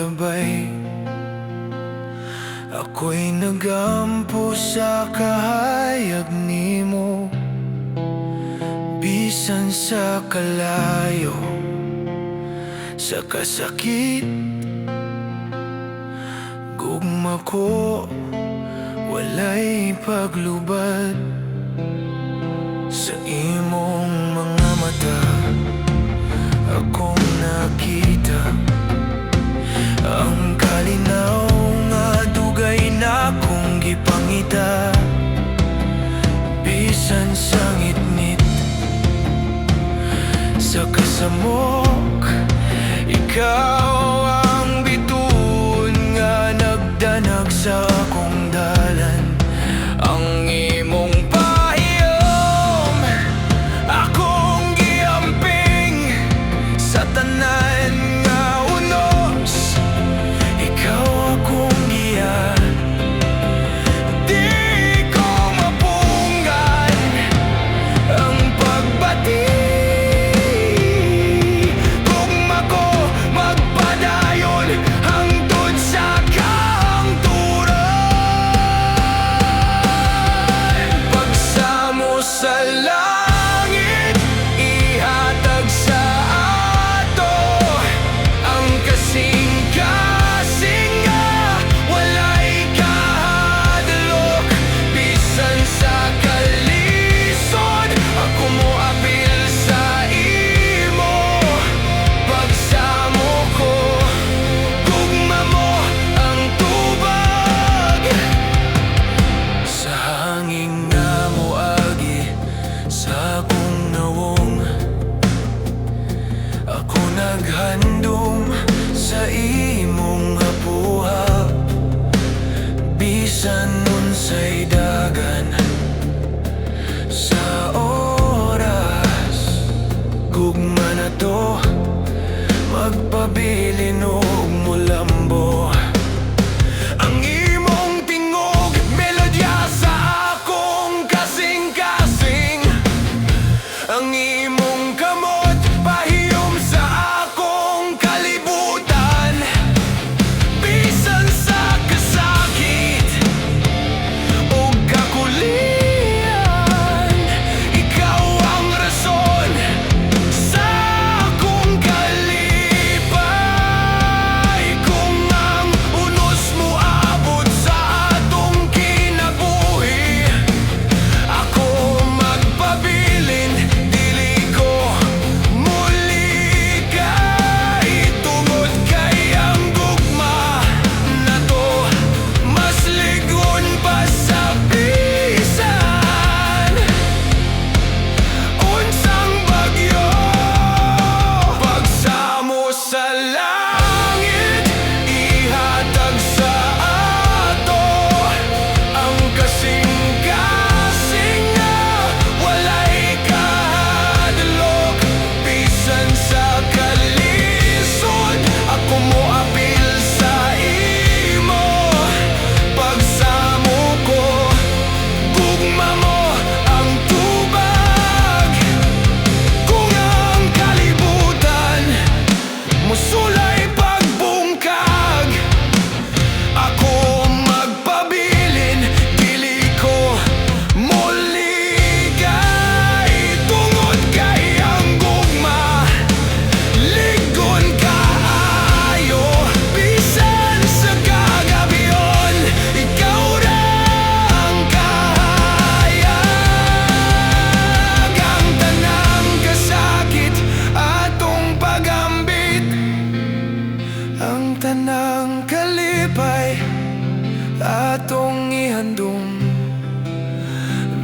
gabay. Ako'y nagampo sa kahayag nimo, bisan sa kalayo, sa kasakit. Gugma ko walay paglubad sa imong mga mata. Akong nakita ang kalinaw nga dugay na kong gipangita, bisan sa ngitnit sa kasamok. Ikaw ang bituon nga nagdanag sa akong dalan. Ang imong pahiyom akong giamping sa tanan nga unos. Ikaw akong giya, di ko mapunggan ang pagbati. Gugma ko magpadayon hangtod sa kahangturan. Pagsamo sa langit ihatag sa ato ang kasing-kasing nga walay kahadlok. Bisan sa kalisod ako moapil sa imo. Pagsamo ko, gugma mo ang tubag sa hangin nga moagi sa akong nawong. Ako naghandom sa imong hapuha, bisan unsay dagan sa oras. Gugma na to magpabilin og mulambo. Ang imong tingog melodya sa akong kasing-kasing. Ang imong kamot pahiyom sa akong kalibutan. Bisan sa kasakit o kakulian, ikaw ang rason sa akong kalipay. Kung ang unos mo abot sa atong kinabuhi, ako magpabilin, dili ko muligay. Tungod kay ang gugma na to mas ligon pa sa bisan unsang bagyo. Pagsamo sa langit ihatag sa ato ang kasing-kasing nga walay kahadlok. Bisan sa kalisod ako moapil sa imo. Pagsamo ko, gugma mo ang tubag. Kung ang kalibutan musulay pagbungkag, ako magpabilin, dili ko muligay. Tungod kay ang gugma ligon kaayo. Bisan sa kagabion, ikaw ra ang kahayag. Ang tanang kasakit atong pagambit, ang tanang kalipay atong ihandom.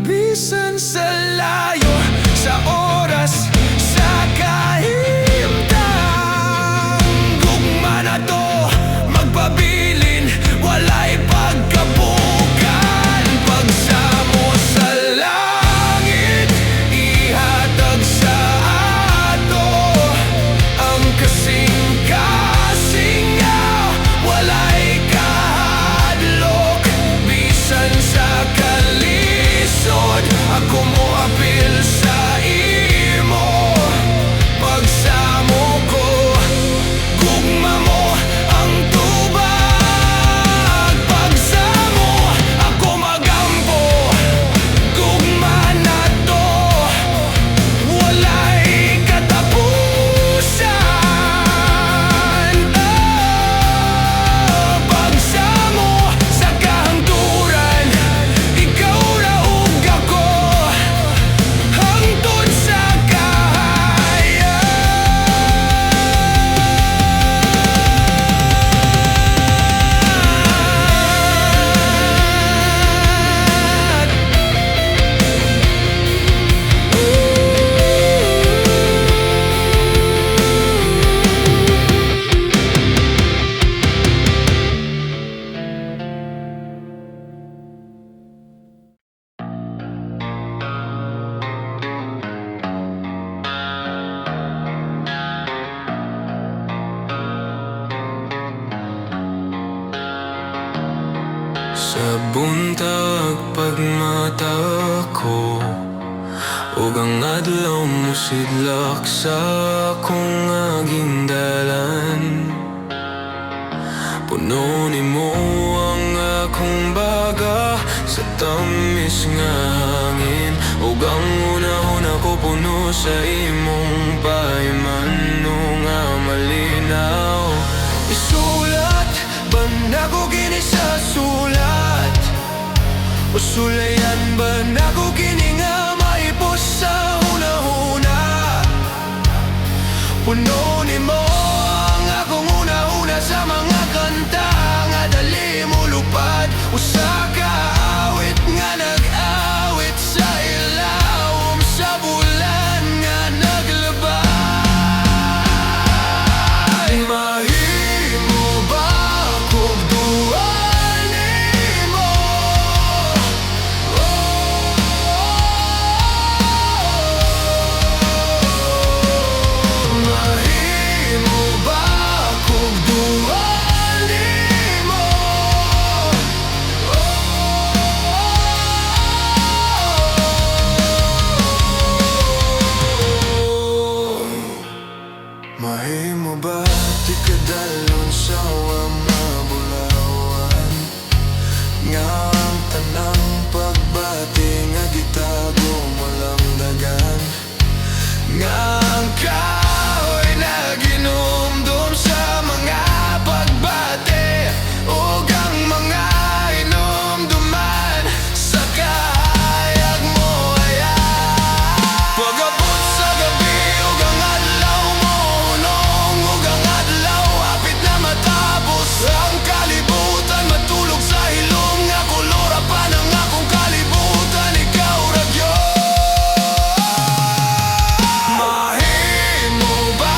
Bisan sa layo, sa oras, sa kahimtang. Gugma na to magpabilin, walay pagkabukan. Pagsamo sa langit ihatag sa ato ang kasing-kasing nga walay kahadlok. Bisan sa kalisod ako moapil sa imo. Sa buntag pagmata ko, ug ang adlaw mo sidlak sa akong aging dalan. Puno nimo ang akong baga sa tamis nga hangin, ug ang una-una ko puno sa imong pahimanno nga malinaw. Isulat ba na ko gini sa sulat, o sulayan ba na ko gini nga maipos sa una-una? Puno nimo ang akong una-una sa mga kanta nga dali mo lupad, usa ka awit nga nag-awit sa ilawom sa bulan nga naglabay. Mahimo ba kog dual nimo? Mahimo ba kog dual nimo? Mahimo ba di kadalon sa mga bulawan, nga ang tanang pagbati nga gitago walang dagan, nga ang kahoy na ginumdum sa mga pagbati, ug ang mga inumduman sa kahayag mo ayan. Pag-abot sa gabi ug ang adlaw mo hunong, ug ang adlaw hapit na matapos, ang kalibutan matulog sa hilong nga kolora pa ng akong kalibutan, ikaw ra gyud. Mahimo ba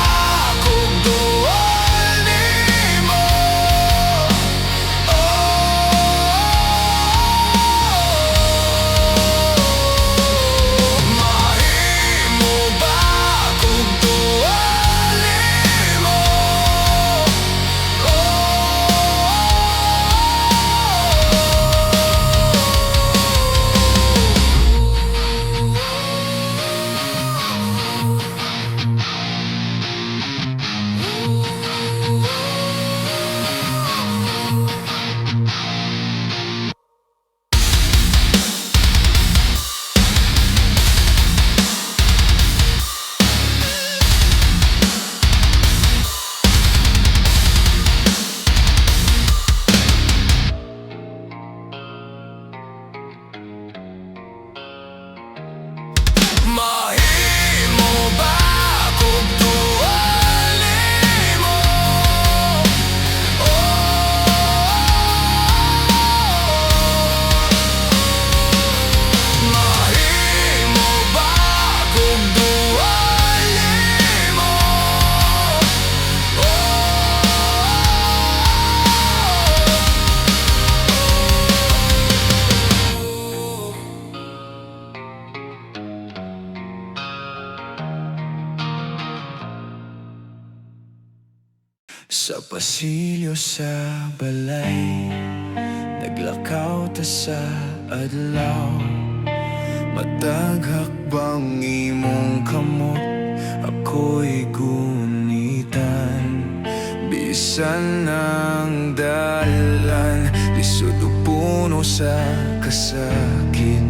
kog dual nimo? Mahimo ba kog dual nimo? Mahimo ba kog dual nimo? Mahimo ba kog dual nimo? Sa pasilyo sa balay, naglakaw ta sa adlaw. Matag hakbang imong kamot, ako'y gunitan. Bisan ang dalan, lisod ug puno sa kasakit.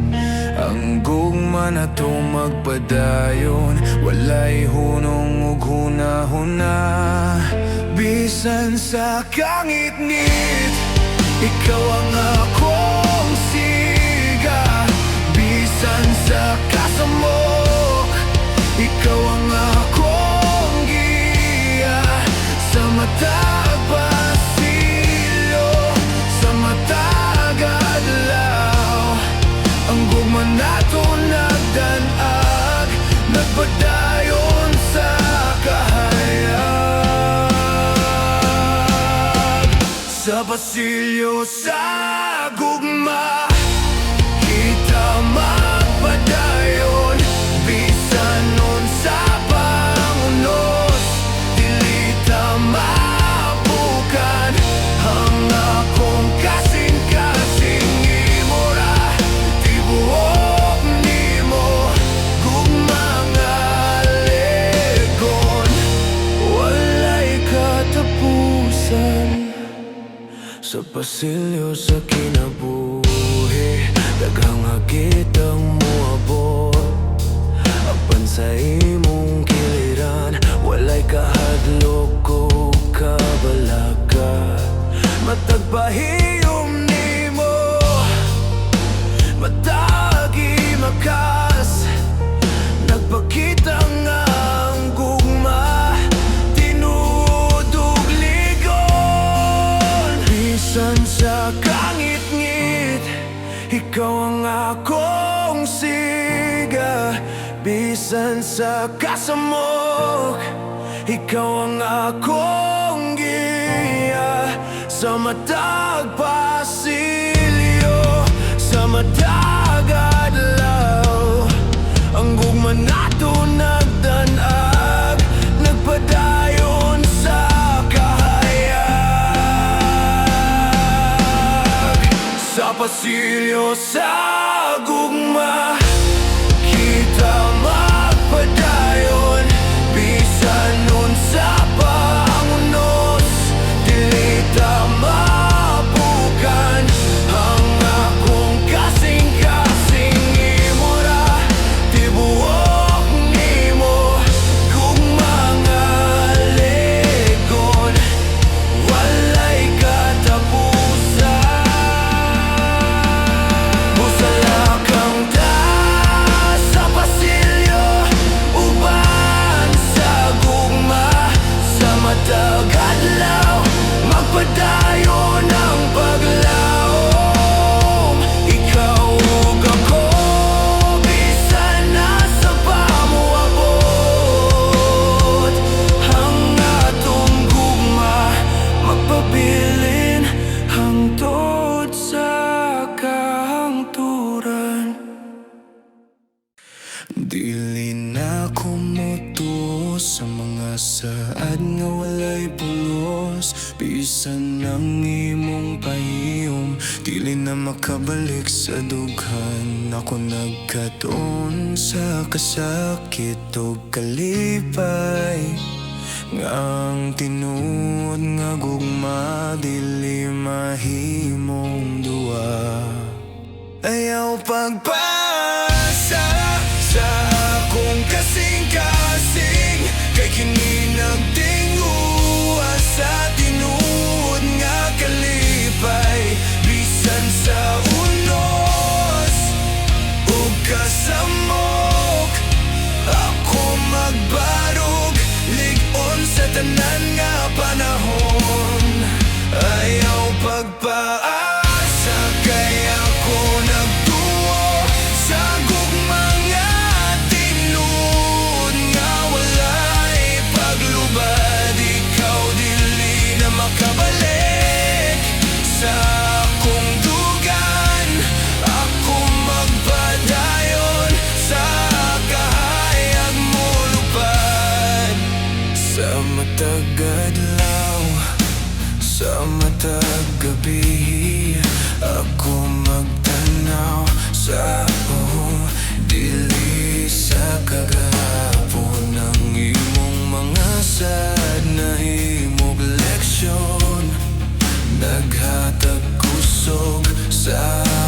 Ang gugma na to magpadayon, walay hunong ug hunahuna. Bisan sa kangit-ngit, ikaw ang akong siga. Bisan sa kasamok, ikaw ang akong giya. Sa matag pasilyo, sa matag adlaw, ang gugma nato nagdanag, nagpadayon sa kahayag. Sa pasilyo sa gugma, kita magpadayon. Bisan nun sa pangunos, dili ta mabukan ang akong kasing-kasing. bisan sa pasilyo sa kinabuhi, daghang hagit ang moabot. Apan sa imong kiliran, walay kahadlok o kabalaga. Matag pahiyom nimo, matagi makas, nagpakita nga ang gugma, tinudog ligon. Bisan sa kangit-ngit, ikaw ang akong siga. Bisan sa kasamok, ikaw ang akong giya. Sa matag pasilyo, sa matag adlaw, ang gugma nato nagdanag, nagpadayon sa kahayag. Sa pasilyo sa gugma, kita magpadayon. Bisan unsa pa ang unos, dili ta mabukan. Ang akong kasing-kasing imo ra, tibuok nimo kung mga legon, walay katapusan. Busalakang ta sa pasilyo, uban sa gugma, sa matag adlaw, magpadayon ang paglaom. Ikaw ug ako, bisan nasa pamuabot, ang atong gugma, magpabilin hangtod sa kahangturan. Dili na kumuto sa mga saad nga walay pulos. Bisan ang imong pahiyom, dili na makabalik sa dughan. Ako nagkatuon sa kasakit o kalipay, nga ang tinuod nga gugma, dili mahimong duwa. Ayaw pagpasa sa akong kasing-kasing, kay kini nagtinguha sa tinuod nga kalipay. Bisan sa unos ug kasamok, ako magbarog, lig-on sa tanan nga panahon. Ayaw pagpaasa, kay ako nagtuo sa gugma nga tinuod nga walay paglubad. Ikaw dili na makabalik sa akong dugan, ako magpadayon sa kahayag mo lupad. Sa matag adlaw, sa matag gabi, ako magtanaw sa dili sa kagahapon. Ang imong mga sad na himog leksyon, naghatag kusog sa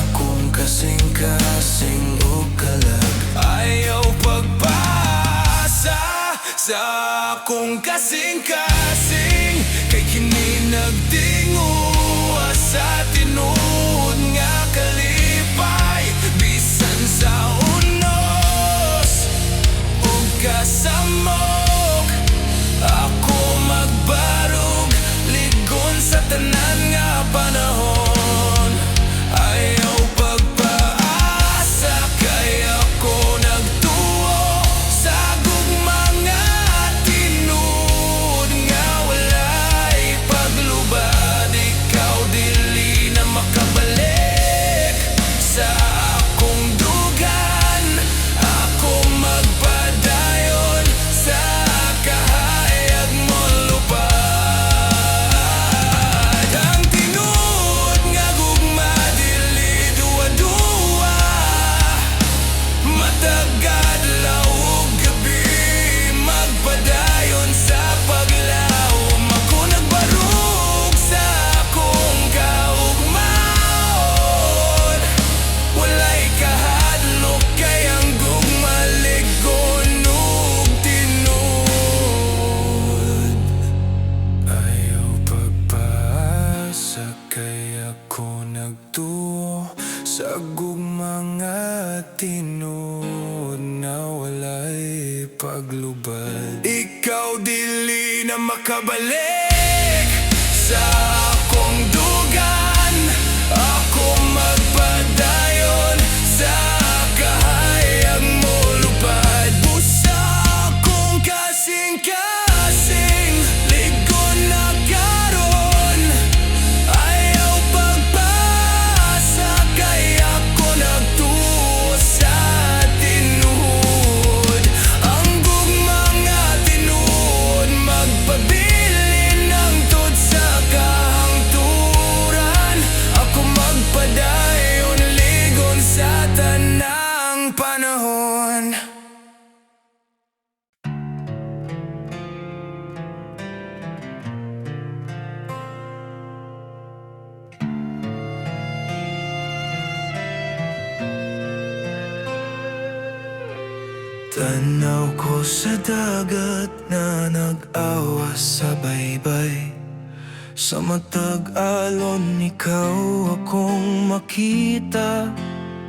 akong kasing-kasing o kalag. Ayaw pagpasa sa akong kasing-kasing, kay kini nagtinguha sa tinuod nga kalipay. Bisan sa unos ug kasamok, ako magbarog, ligon sa tanan nga panahon. Ayaw pagpaasa, kay ako nagtuo sa gugma nga tinuod nga walay paglubad. Sa gugmang nga tinuod na walay paglubad. Ikaw dili na makabalik sa akong dugan. Ako magpadayon sa kahayag mo lupad. Busa akong kasing-kasing, ligon na karon. Ayaw pagpasa kay ako nagtuo sa tinuod. Ang gugmang nga tinuod magpabilin ng tod sa kahangturan. Ako magpadayon ligon sa tanang panahon. Tanaw ko sa dagat na nag-awas sa baybay. Sa matag alon ikaw akong makita.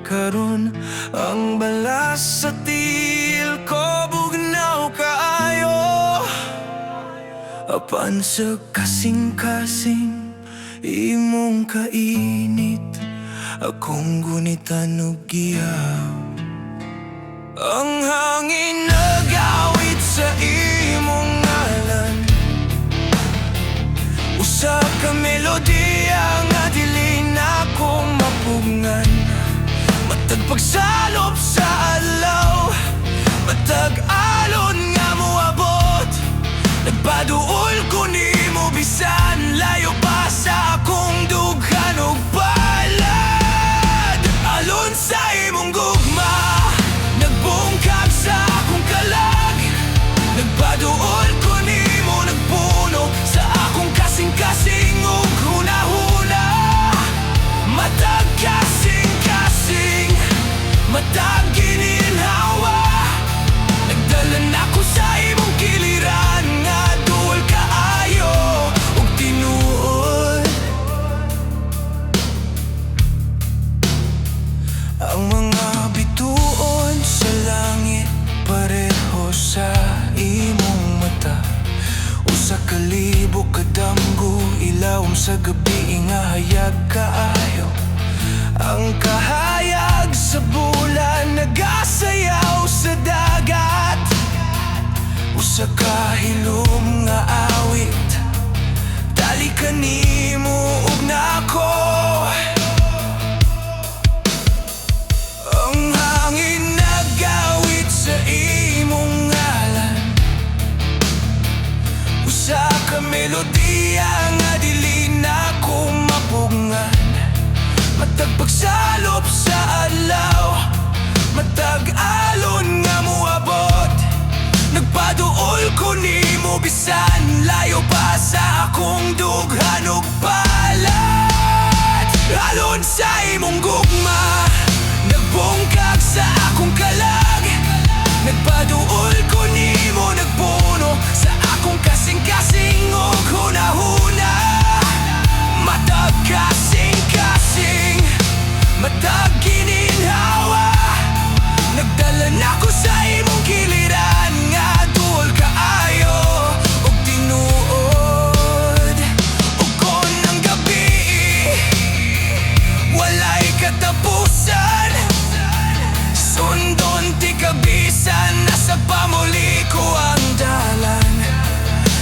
Karon ang balas sa tiil ko bugnaw kaayo. Apan sa kasing-kasing imong kainit, akong gunitan ug giyaw. Ang hangin nag-awit sa imong ngalan, usa ka melodiya nga dili na ko mapugnan. Matag pagsalop sa alaw, matag alon nga moabot. Nagpaduol ko nimo bisan layo pa sa akong dughan ug palad. Alon sa imong gugma, nagbungkag sa akong kalag. Nagpaduol ko nimo, nagpuno sa akong kasing-kasing ug hunahuna. Matag kasing-kasing, matag gininhawa. Nagdala nako sa imong kiliran nga duol kaayo ug tinuod. Ang mga bituon sa langit pareho sa imong mata. Usa ka libo kadamgo ilawom sa gabi nga hayag kaayo. Ang kahayag sa bulan nagasayaw sa dagat. Usa ka hilom nga awit, dali ka nimo ug nako. Ang hangin nag-awit sa imong ngalan, usa ka melodiya nga dili na ko mapungan. Matag pagsalop sa adlaw, matag alon nga moabot. Nagpaduol ko nimo bisan layo pa sa akong dughan ug palad. Alon sa imong gugma, nagbungkag sa akong kalag. Nagpaduol ko nimo, nagpuno sa akong kasing-kasing ug hunahuna. Matag kasing-kasing, matag gininhawa. Nagdala nako sa imong kiliran nga duol kaayo ug tinuod. Ug kon ang gabi walay katapusan, sundon ti kabisan nasa pamuli ko ang dalan.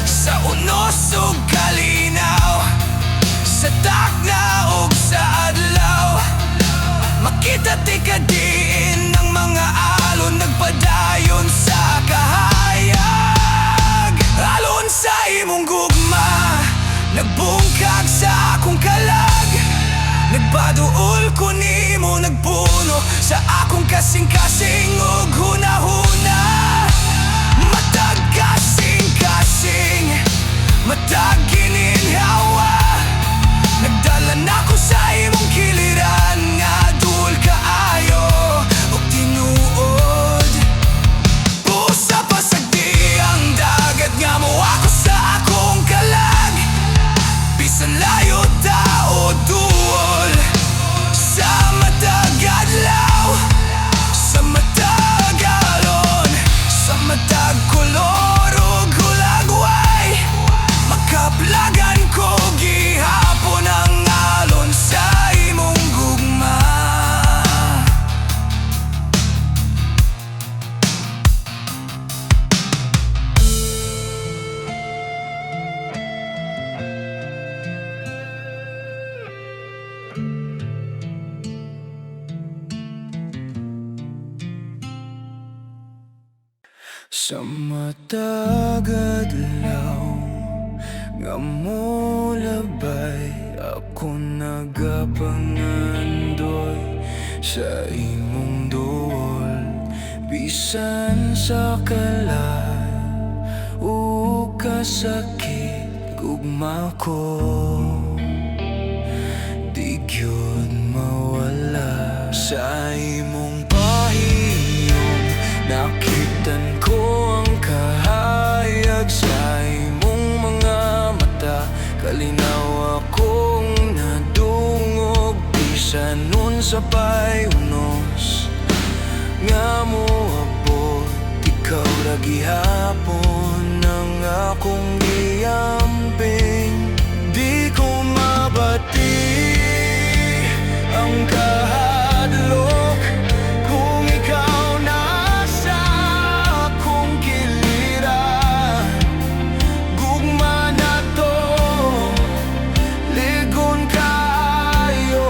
Sa unos ug kalinaw, sa tagna ug sa adlaw, makita ti kadiin ng mga alon nagpadayon sa kahayag. Alon sa imong gugma, nagbungkag sa akong kalag. Nagpaduol ko nimo, nagpuno sa akong kasing-kasing ug hunahuna. Matag kasing-kasing, matag gininhawa. Nagdala nako sa imong kiliran nga duol kaayo ug tinuod. Pusa pa sa ang dagat nga mo ako sa akong kalag. Bisan layo ta o duol, sa matag Sa matag adlaw nga mo labay, ako nagapangandoy sa imong duol. Bisan sa kalay o kasakit gugma ko, di gyud mawala sa imong pahiyong. Nakitan ko ang kahayag sa imong mga mata, kalinaw akong nadungog. Bisan nun sa payunos nga mo abot, ikaw ra gihapon ang akong giamping. Di ko mabati ang kahadlok kung ikaw nasa akong giliran. Gugma na to, ligon kayo,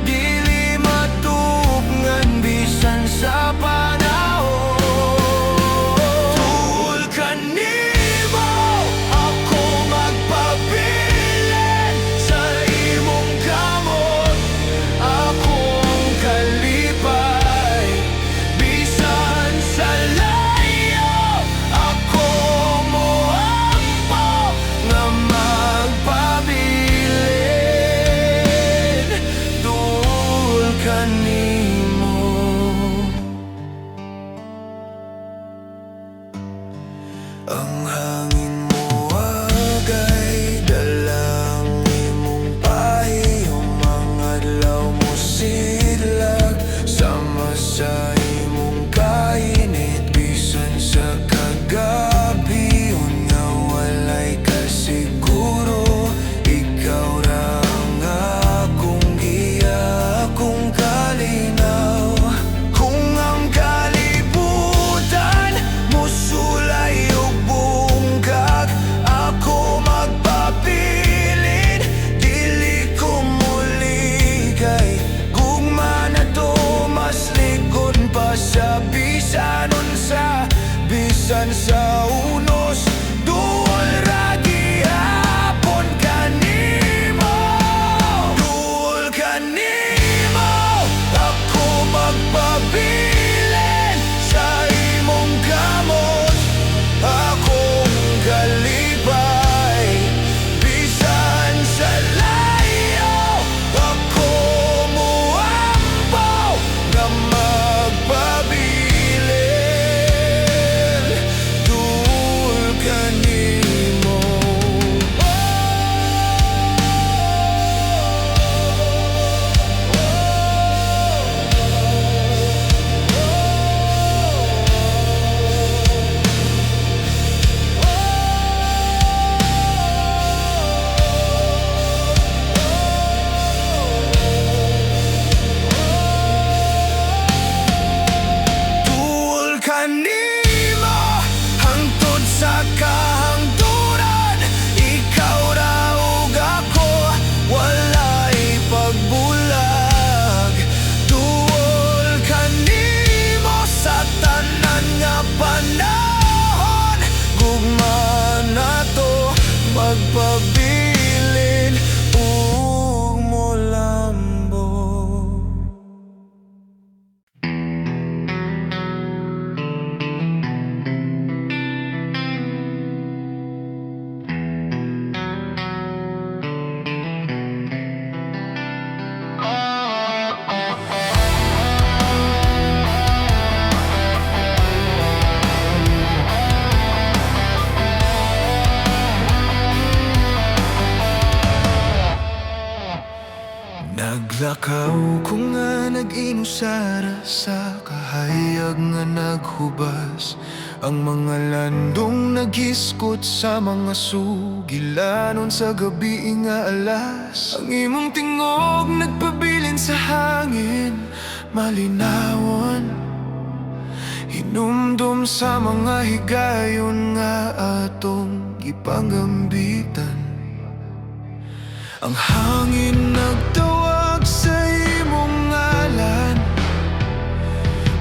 dili matupngan bisan sa panahon. Tuol ka nimo, ako magpabilin sa imong kamot. Akong kalipay, bisan sa layo, ako moampo nga magpabilin. Tuol ka nimo. Ang hangin mo agay dalang imong pahiyong. Mga adlaw mo sidlag sama sa imong kainit. Bisan sa kagabi nga walay kasiguro, ikaw ra ang akong giya, akong kalinaw. Kung ang kalibutan musulay og bungkag, ako magpabilin, dili ko muligay. Gugma na to, mas likod pa sa bisan unsa, bisan sa unos. Duol ra gihapon kanimo, duol kanimo. Ako magpabilin sa imong kamot, akong kalipay, bisan sa layo, ako moampo nga magpabilin. Duol kanimo. Tuol kanimo hangtod sa kahangturan, ikaw ra ug ako, walay pagbulag. Tuol kanimo sa tanan nga panahon, gugma na to, magpabilin ug molambo. Naglakaw ko nga nag-inusara sa kahayag nga naghubas. Ang mga landong naghiskot sa mga sugilanon sa gabi nga alas. Ang imong tingog nagpabilin sa hangin, malinawon. Hinumdum sa mga higayon nga atong gipanggambitan. Ang hangin nagtawag sa imong ngalan,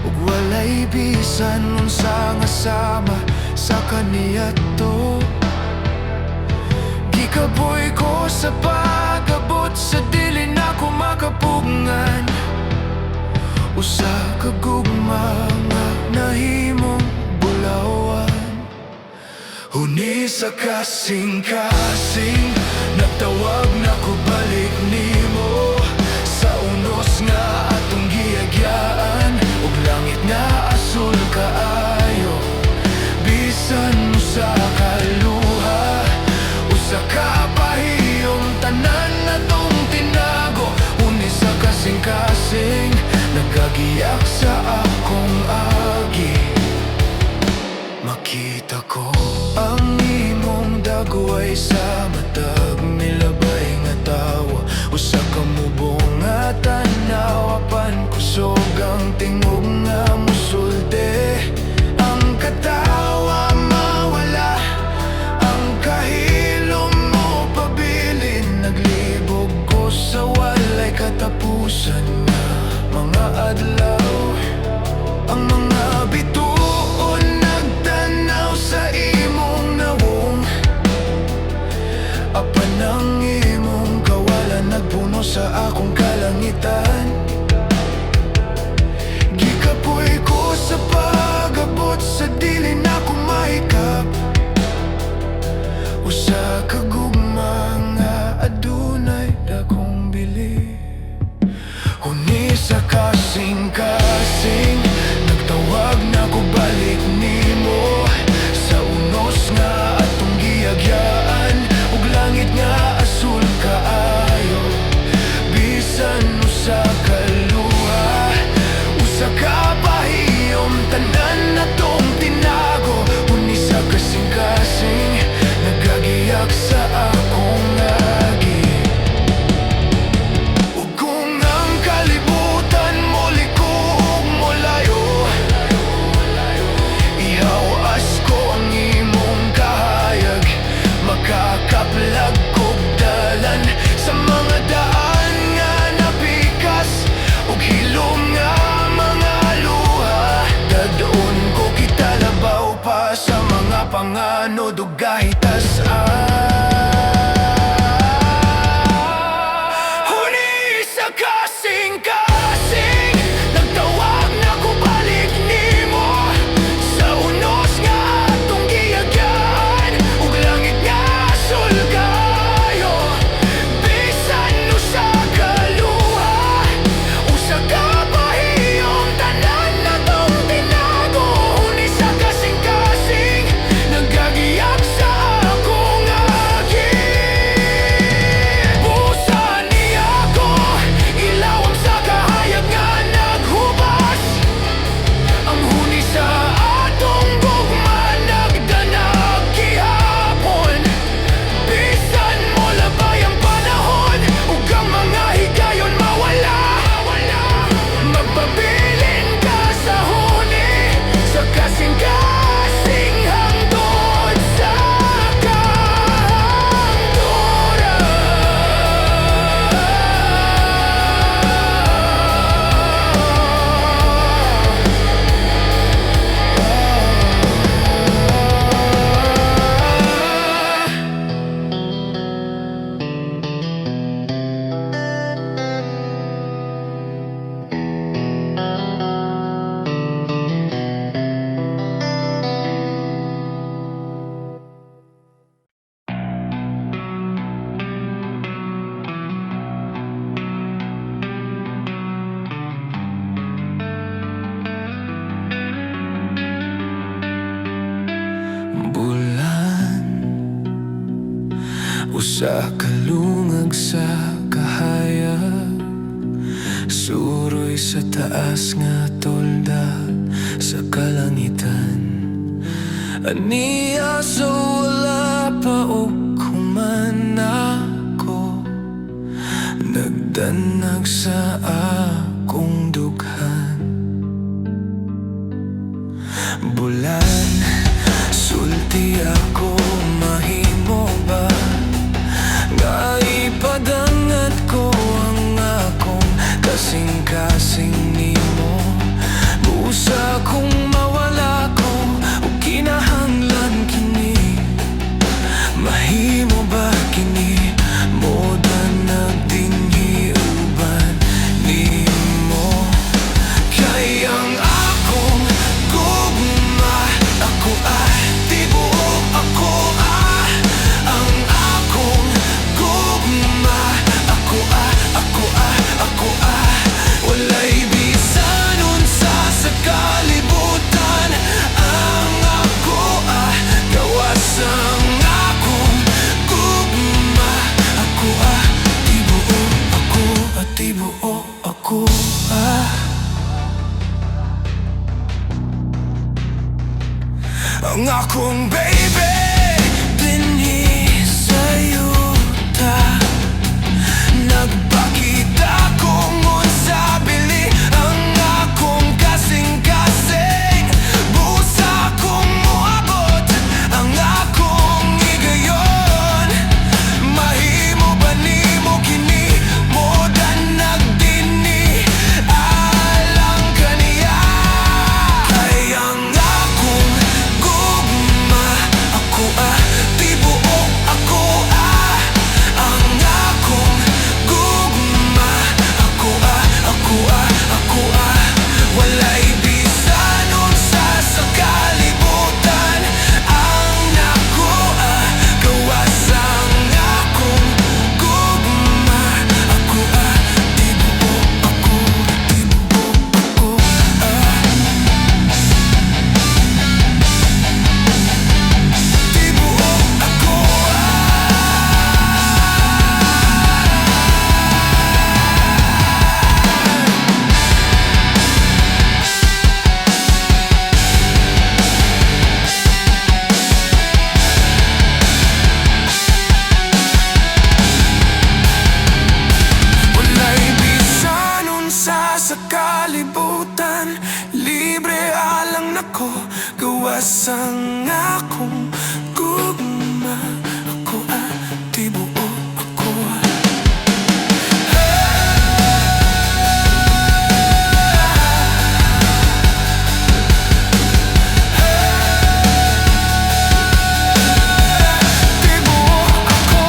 ug wala walay bisan unsa nga sama sa kaniya to. Gikaboy ko sa pag-abot sa dili na ko makapugngan. Usa ka gugma nga nahimong bulawan. Huni sa kasing-kasing nagtawag na ko balik nimo. Sa unos nga atong giagyaan ug langit nga asul kaayo. Bisan mo sa kaluha, usa ka pahiyong tanan na tong tinago. Huni sa kasing-kasing nagagiyak sa akong agi. Makita ko ang imong dagway sa matag milabay nga tawa. Usa ka mubong nga tanaw apan kusog ang tingog nga musulti. Ang katawa mawala, ang kahilom mo pabilin. Naglibog ko sa walay katapusan nga mga adlaw. Ang mga bituon nagtanaw sa imong nawong. Apan ang imong kawalan nagpuno sa akong kalangitan. Gikapoy ko sa pag-abot sa dili na ko mahikap. Usa ka gugma nga adunay dakong bili. Huni sa kasing-kasing nagtawag na ko balik nimo. Sa unos nga atong giagyaan ug langit nga asul kaayo. Bisan mo sa kaluha, usa ka pahiyom tanan na tong tinago. Huni sa kasing-kasing nagagiyak sa akong agi. Ug kung ang kalibutan mo liko ug molayo, ihawas ko ang imong kahayag. Makakaplag kog dalan sa mga daan nga napikas ug hilom nga mga luha. Dadon ko kita labaw pa sa mga panganod ug huni sa kasing-kasing nagtawag na ko balik nimo. Sa unos nga atong giagyaan ug langit nga asul kaayo. Bisan mo sa kaluha, usa ka pahiyong tanan na tong tinago. Huni sa kasing-kasing nagagiyak sa akong agi. Busa niya ako, ilawang sa kahayag nga naghubas. Ang huni sa atong gugma nagdanag gihapon. Bisan mo labay ang panahon ug ang mga higayon mawala. Magpabilin ka sa huni sa kasing-kasing hangtod sa bulan. Usa ka lungag sa kahayag, suroy sa taas nga tolda sa kalangitan. Aniya sa wala pa o kuman ako, nagdanag sa akong dughan. Bulan, sulti ako, mahimo ba nga ipadangat ko ang akong kasing-kasing nimo. Busa ko akong baby dinhi sa'yo ta. Nagpakita kung unsa bili ang akong kasing-kasing. Busa kong muabot ang akong higayon. Mahimo ba nimo kini mo dan nagdini alang kaniya. Ay ang akong gugma, ako tibuok ako ang akong gugma, ako walay bisan unsa sa kalibutan ang nakuha. Gawas ang akong gugma, ako tibuok ako, tibuok ako. Walay bisan unsa sa kalibutan, libre alang nako. Gawas ang akong gugma, ako tibuok ako. Tibuok ako. Tibuok ako.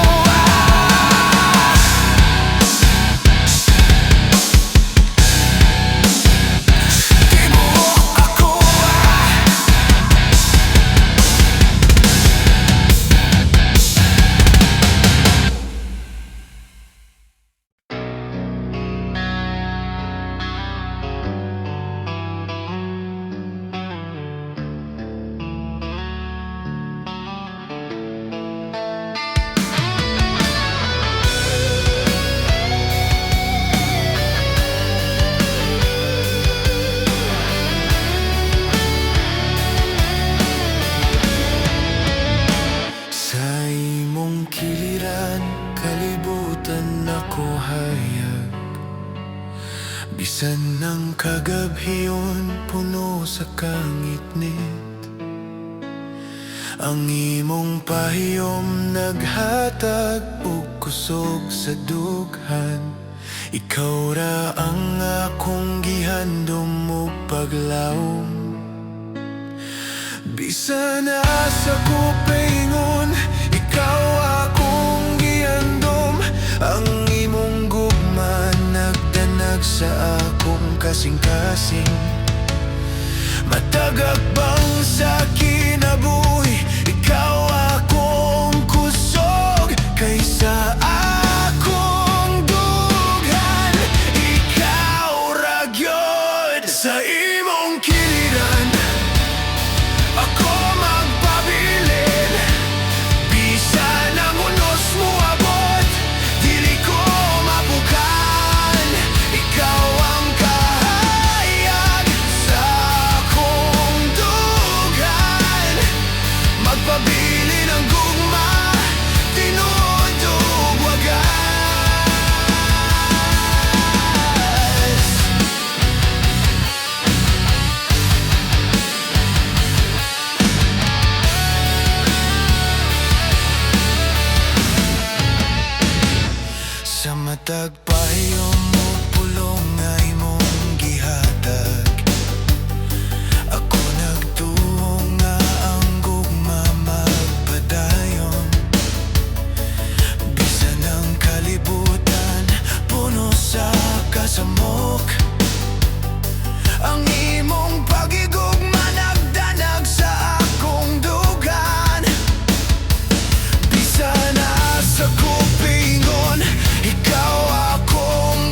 Sa imong kiliran, kalibutan ako hayag. Bisan ng kagabhiyon, puno sa kangitnit. Ang imong pahiyom naghatag og kusog sa dughan. Ikaw ra ang akong gihandom og paglawom. Bisan na sa kupingon, ikaw akong gihandom. Ang imong gugma nagdanag sa akong kasing-kasing. Matagak bang sa kinabuhi, ikaw akong kusog. Kaysa akong dughan, ikaw ra gyud. Sa imong kiliran ako magpabilin. Bisan ang unos mo abot, dili ko mabukan. Ikaw ang kahayag sa akong dughan. Magpabilin ang gugma, tinudog wagas. Sa matag pahiyom mo pulong nga imong gihatag. Ako nagtuong nga ang gugma magpadayon. Bisan ang kalibutan, puno sa kasamok. Ang imong pagigugma nagdanag sa akong dugan. Bisan na sa kupingon, ikaw akong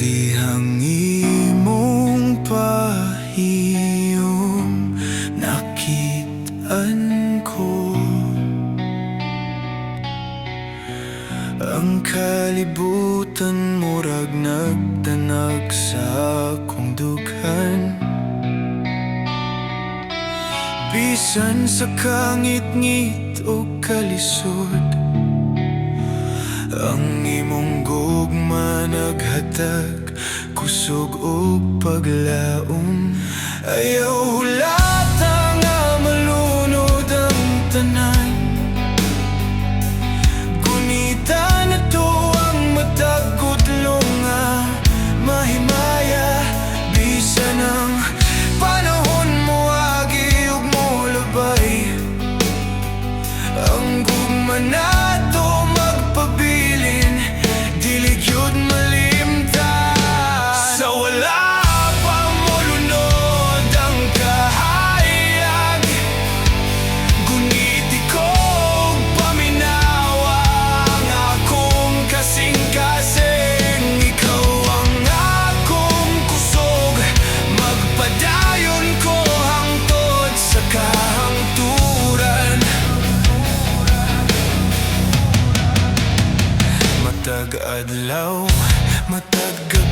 dihang imong pahiyom nakitaan ko. Ang kalibutan murag nagdanag sa akong dughan, bisan sa kangit-ngit o kalisod. Ang imong gugma naghatag kusog o paglaom. Ayaw hulata nga malunod ang tanan, gunita na to ang matag kudlong nga mahimaya. Bisan ang panahon mo agi ug mo labay, ang gugma nato magpabilin, dili gyud malimtan. Sa wala pa mo lunod ang kahayag, guniti ko og paminawa ang akong kasing-kasing. Ikaw ang akong kusog, magpadayon ko hangtod sa kahangturan. Matag adlaw, matag gabi,